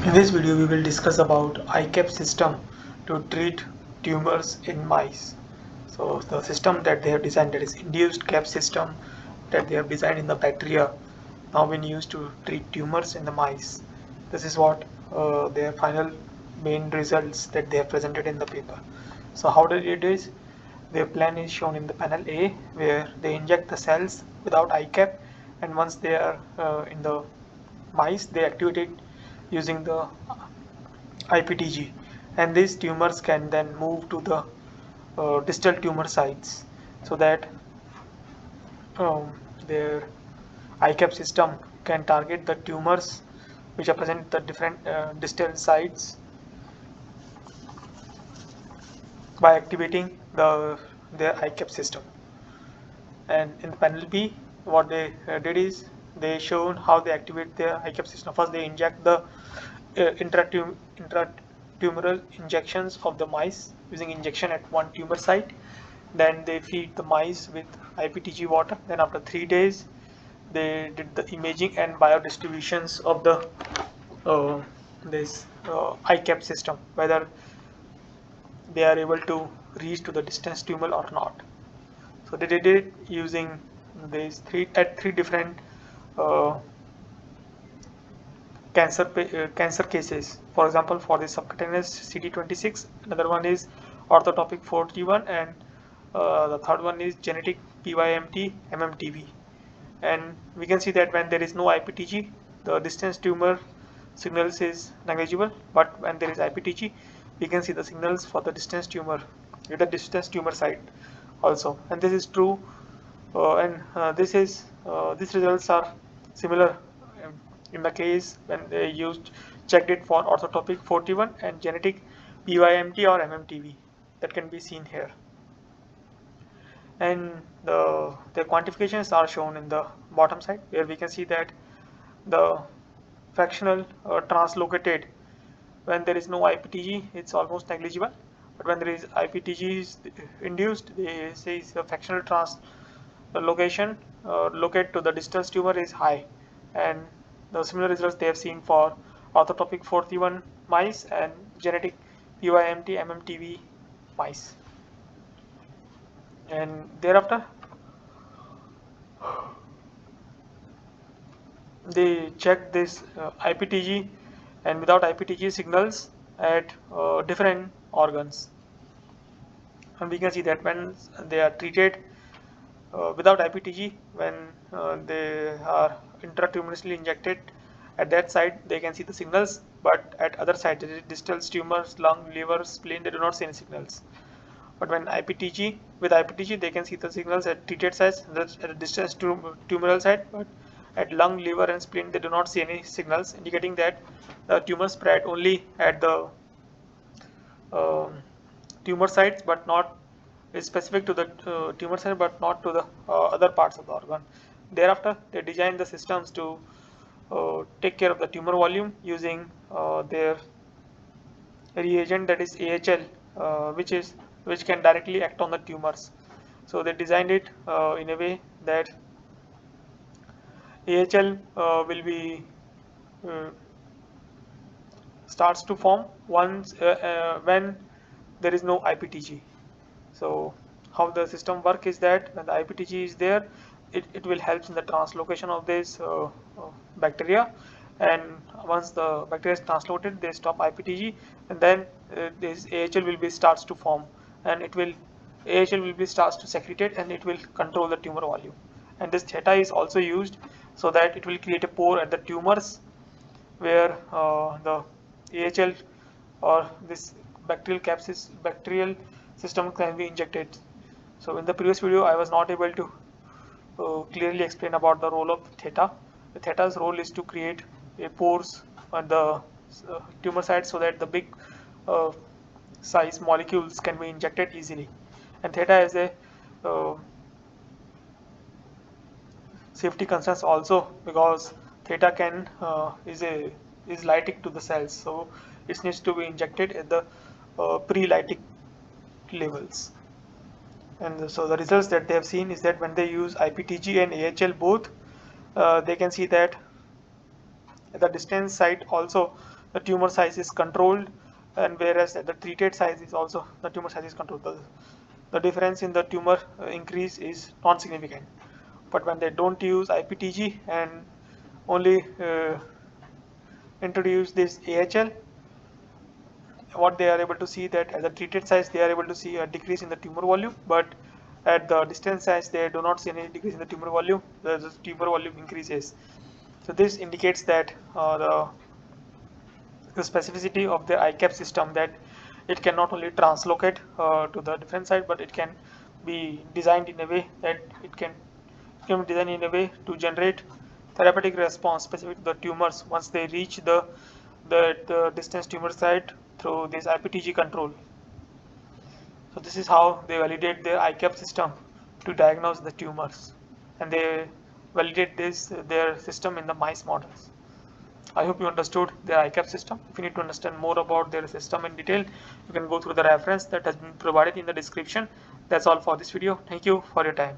In this video, we will discuss about iCAP system to treat tumors in mice. So the system that they have designed, that is induced cap system that they have designed in the bacteria, now been used to treat tumors in the mice. This is what their final main results that they have presented in the paper. So how they did this? Their plan is shown in the panel A, where they inject the cells without iCAP, and once they are in the mice, they activate it using the IPTG, and these tumors can then move to the distal tumor sites, so that their iCAP system can target the tumors which are present at the different distal sites by activating their iCAP system. And in the panel B, what they did is they shown how they activate their iCAP system. First, they inject the intratumoral injections of the mice using injection at one tumor site. Then they feed the mice with IPTG water. Then after 3 days, they did the imaging and biodistributions of the this iCAP system, whether they are able to reach to the distance tumor or not. So they did it using these three different uh, cancer cases. For example, for the subcutaneous CD26, another one is orthotopic 41, and the third one is genetic PYMT MMTV. And we can see that when there is no IPTG, the distance tumor signals is negligible, but when there is IPTG, we can see the signals for the distance tumor with the distance tumor site also. And this is true, and these results are similar um, in the case when they checked it for orthotopic 41 and genetic PYMT or MMTV, that can be seen here. And the quantifications are shown in the bottom side, where we can see that the fractional translocated, when there is no IPTG, it's almost negligible, but when there is IPTG is induced, they say the fractional translocation locate to the distal tumor is high. And the similar results they have seen for orthotopic 41 mice and genetic PYMT MMTV mice. And thereafter, they checked this IPTG and without IPTG signals at different organs. And we can see that when they are treated without IPTG, when they are intratumurously injected at that site, they can see the signals, but at other sites, distal tumors, lung, liver, spleen, they do not see any signals. But when with IPTG, they can see the signals at treated sites, at the distal tumoral site, but at lung, liver, and spleen, they do not see any signals, indicating that the tumor spread only at the tumor sites, but not is specific to the tumor site, but not to the other parts of the organ. Thereafter, they design the systems to take care of the tumor volume using their reagent, that is AHL, which can directly act on the tumors. So they designed it in a way that AHL will be uh, starts to form once when there is no IPTG. So how the system work is that when the IPTG is there, it will help in the translocation of this bacteria, and once the bacteria is translocated, they stop IPTG, and then this AHL will be starts to form, and AHL will be starts to secretate, and it will control the tumor volume. And this theta is also used so that it will create a pore at the tumors where the AHL or this bacterial system can be injected. So in the previous video, I was not able to clearly explain about the role of theta. The theta's role is to create a pores on the tumor site so that the big uh, size molecules can be injected easily. And theta is a uh, safety concerns also, because theta can is lytic to the cells, so it needs to be injected at the pre-lytic levels. And so the results that they have seen is that when they use IPTG and AHL both, they can see that at the distance site also the tumor size is controlled, and whereas the treated size is also the tumor size is controlled. The difference in the tumor increase is non-significant. But when they don't use IPTG and only introduce this AHL, what they are able to see that at the treated size they are able to see a decrease in the tumor volume, but at the distant size they do not see any decrease in the tumor volume. The tumor volume increases. So this indicates that the specificity of the iCAP system, that it can not only translocate to the different side, but it can be designed in a way that it can be designed in a way to generate therapeutic response specific to the tumors once they reach the distance tumor site through this IPTG control. So this is how they validate their iCAP system to diagnose the tumors, and they validate their system in the mice models. I hope you understood their iCAP system. If you need to understand more about their system in detail, you can go through the reference that has been provided in the description. That's all for this video. Thank you for your time.